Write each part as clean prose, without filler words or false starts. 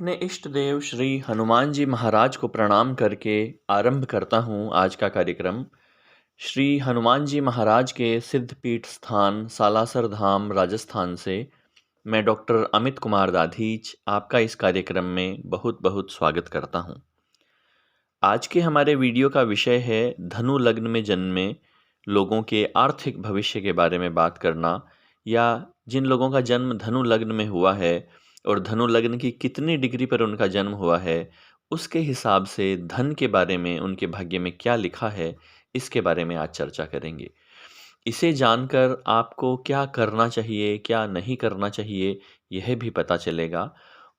अपने इष्ट देव श्री हनुमान जी महाराज को प्रणाम करके आरंभ करता हूँ आज का कार्यक्रम। श्री हनुमान जी महाराज के सिद्धपीठ स्थान सालासर धाम राजस्थान से मैं डॉक्टर अमित कुमार दाधीच आपका इस कार्यक्रम में बहुत बहुत स्वागत करता हूँ। आज के हमारे वीडियो का विषय है धनु लग्न में जन्मे लोगों के आर्थिक भविष्य के बारे में बात करना, या जिन लोगों का जन्म धनु लग्न में हुआ है और धनु लग्न की कितनी डिग्री पर उनका जन्म हुआ है, उसके हिसाब से धन के बारे में उनके भाग्य में क्या लिखा है, इसके बारे में आज चर्चा करेंगे। इसे जानकर आपको क्या करना चाहिए, क्या नहीं करना चाहिए, यह भी पता चलेगा।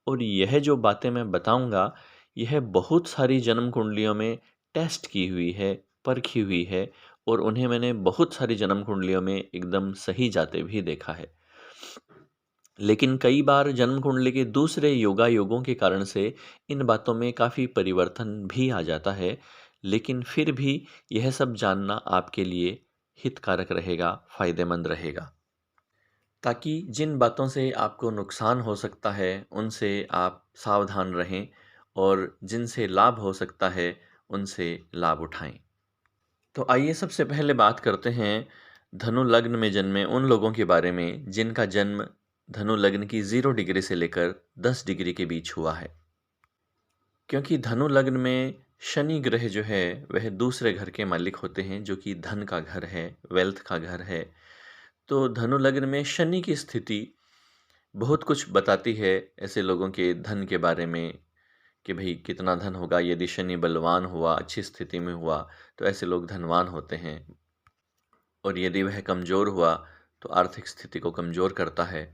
और यह जो बातें मैं बताऊंगा, यह बहुत सारी जन्म कुंडलियों में टेस्ट की हुई है, परखी हुई है, और उन्हें मैंने बहुत सारी जन्म कुंडलियों में एकदम सही जाते भी देखा है। लेकिन कई बार जन्म कुंडली के दूसरे योगा योगों के कारण से इन बातों में काफ़ी परिवर्तन भी आ जाता है, लेकिन फिर भी यह सब जानना आपके लिए हितकारक रहेगा, फायदेमंद रहेगा, ताकि जिन बातों से आपको नुकसान हो सकता है उनसे आप सावधान रहें और जिनसे लाभ हो सकता है उनसे लाभ उठाएं। तो आइए सबसे पहले बात करते हैं धनु लग्न में जन्मे उन लोगों के बारे में जिनका जन्म धनु लग्न की 0 डिग्री से लेकर 10 डिग्री के बीच हुआ है। क्योंकि धनु लग्न में शनि ग्रह जो है वह दूसरे घर के मालिक होते हैं, जो कि धन का घर है, वेल्थ का घर है। तो धनु लग्न में शनि की स्थिति बहुत कुछ बताती है ऐसे लोगों के धन के बारे में, कि भाई कितना धन होगा। यदि शनि बलवान हुआ, अच्छी स्थिति में हुआ, तो ऐसे लोग धनवान होते हैं, और यदि वह कमज़ोर हुआ तो आर्थिक स्थिति को कमज़ोर करता है।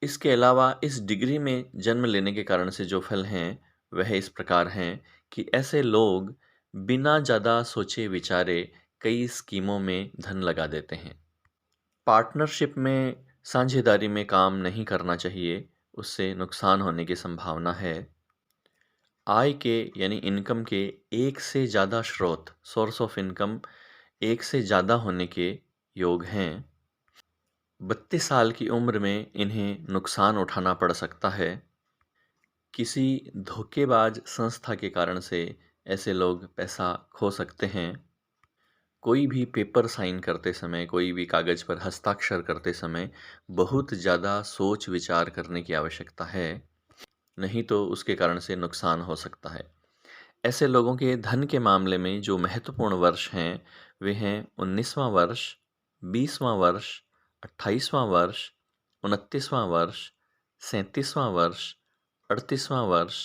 इसके अलावा इस डिग्री में जन्म लेने के कारण से जो फल हैं वह इस प्रकार हैं कि ऐसे लोग बिना ज़्यादा सोचे विचारे कई स्कीमों में धन लगा देते हैं। पार्टनरशिप में, साझेदारी में काम नहीं करना चाहिए, उससे नुकसान होने की संभावना है। आय के यानी इनकम के एक से ज़्यादा स्रोत, सोर्स ऑफ इनकम एक से ज़्यादा होने के योग हैं। 32 साल की उम्र में इन्हें नुकसान उठाना पड़ सकता है। किसी धोखेबाज संस्था के कारण से ऐसे लोग पैसा खो सकते हैं। कोई भी पेपर साइन करते समय, कोई भी कागज़ पर हस्ताक्षर करते समय बहुत ज़्यादा सोच विचार करने की आवश्यकता है, नहीं तो उसके कारण से नुकसान हो सकता है। ऐसे लोगों के धन के मामले में जो महत्वपूर्ण वर्ष हैं वे हैं 19वां वर्ष, 20वां वर्ष, 28वां वर्ष, 29वां वर्ष, 37वां वर्ष, 38वां वर्ष,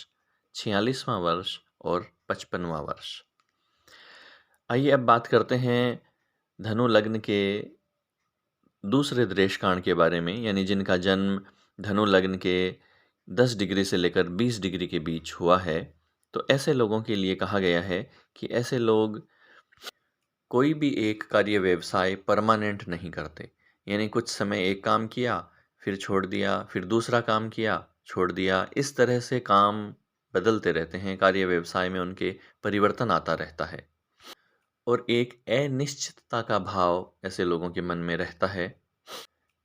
46वां वर्ष और 55वां वर्ष। आइए अब बात करते हैं धनु लग्न के दूसरे दृष्टिकोण के बारे में, यानी जिनका जन्म धनु लग्न के 10 डिग्री से लेकर 20 डिग्री के बीच हुआ है। तो ऐसे लोगों के लिए कहा गया है कि ऐसे लोग कोई भी एक कार्य व्यवसाय परमानेंट नहीं करते, यानी कुछ समय एक काम किया, फिर छोड़ दिया, फिर दूसरा काम किया, छोड़ दिया। इस तरह से काम बदलते रहते हैं, कार्य व्यवसाय में उनके परिवर्तन आता रहता है, और एक अनिश्चितता का भाव ऐसे लोगों के मन में रहता है,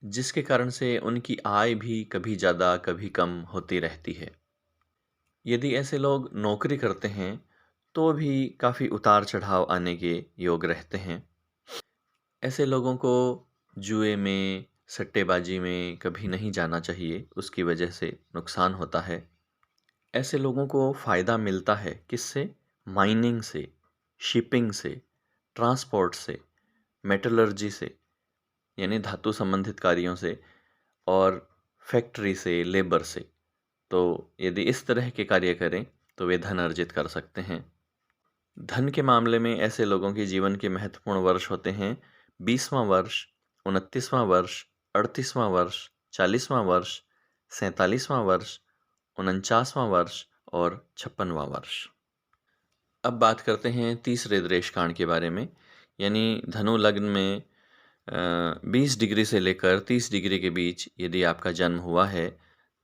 जिसके कारण से उनकी आय भी कभी ज़्यादा कभी कम होती रहती है। यदि ऐसे लोग नौकरी करते हैं तो भी काफ़ी उतार चढ़ाव आने के योग रहते हैं। ऐसे लोगों को जुए में, सट्टेबाजी में कभी नहीं जाना चाहिए, उसकी वजह से नुकसान होता है। ऐसे लोगों को फ़ायदा मिलता है किससे? माइनिंग से, शिपिंग से, ट्रांसपोर्ट से, मेटलर्जी से, यानी धातु संबंधित कार्यों से, और फैक्ट्री से, लेबर से। तो यदि इस तरह के कार्य करें तो वे धन अर्जित कर सकते हैं। धन के मामले में ऐसे लोगों के जीवन के महत्वपूर्ण वर्ष होते हैं 20वां वर्ष, 29वां वर्ष, 38वां वर्ष, 40वां वर्ष, 47वां वर्ष, 49वां वर्ष और 56वां वर्ष। अब बात करते हैं तीसरे दृष्टिकोण के बारे में, यानी धनु लग्न में 20 डिग्री से लेकर 30 डिग्री के बीच यदि आपका जन्म हुआ है,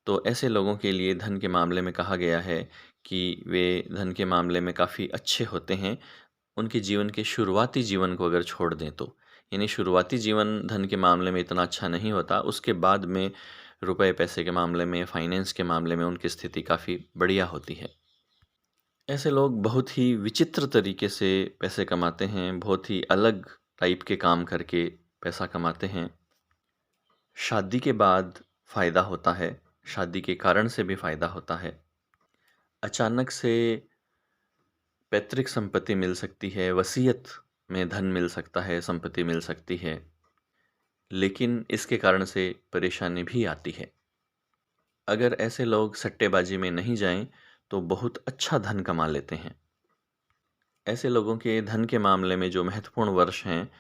तो ऐसे लोगों के लिए धन के मामले में कहा गया है कि वे धन के मामले में काफ़ी अच्छे होते हैं। उनके जीवन के शुरुआती जीवन को अगर छोड़ दें तो, यानी शुरुआती जीवन धन के मामले में इतना अच्छा नहीं होता, उसके बाद में रुपए पैसे के मामले में, फाइनेंस के मामले में उनकी स्थिति काफ़ी बढ़िया होती है। ऐसे लोग बहुत ही विचित्र तरीके से पैसे कमाते हैं, बहुत ही अलग टाइप के काम करके पैसा कमाते हैं। शादी के बाद फ़ायदा होता है, शादी के कारण से भी फ़ायदा होता है। अचानक से पैतृक संपत्ति मिल सकती है, वसीयत में धन मिल सकता है, संपत्ति मिल सकती है, लेकिन इसके कारण से परेशानी भी आती है। अगर ऐसे लोग सट्टेबाजी में नहीं जाएं, तो बहुत अच्छा धन कमा लेते हैं। ऐसे लोगों के धन के मामले में जो महत्वपूर्ण वर्ष हैं,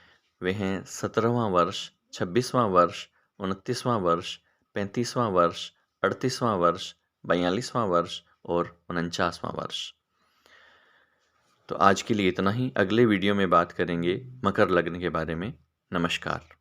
वे हैं 17वां वर्ष, 26वां वर्ष, 29वां वर्ष, 35वां वर्ष, 38वां वर्ष, 42वां वर्ष और 49वां वर्ष। तो आज के लिए इतना ही। अगले वीडियो में बात करेंगे मकर लग्न के बारे में। नमस्कार।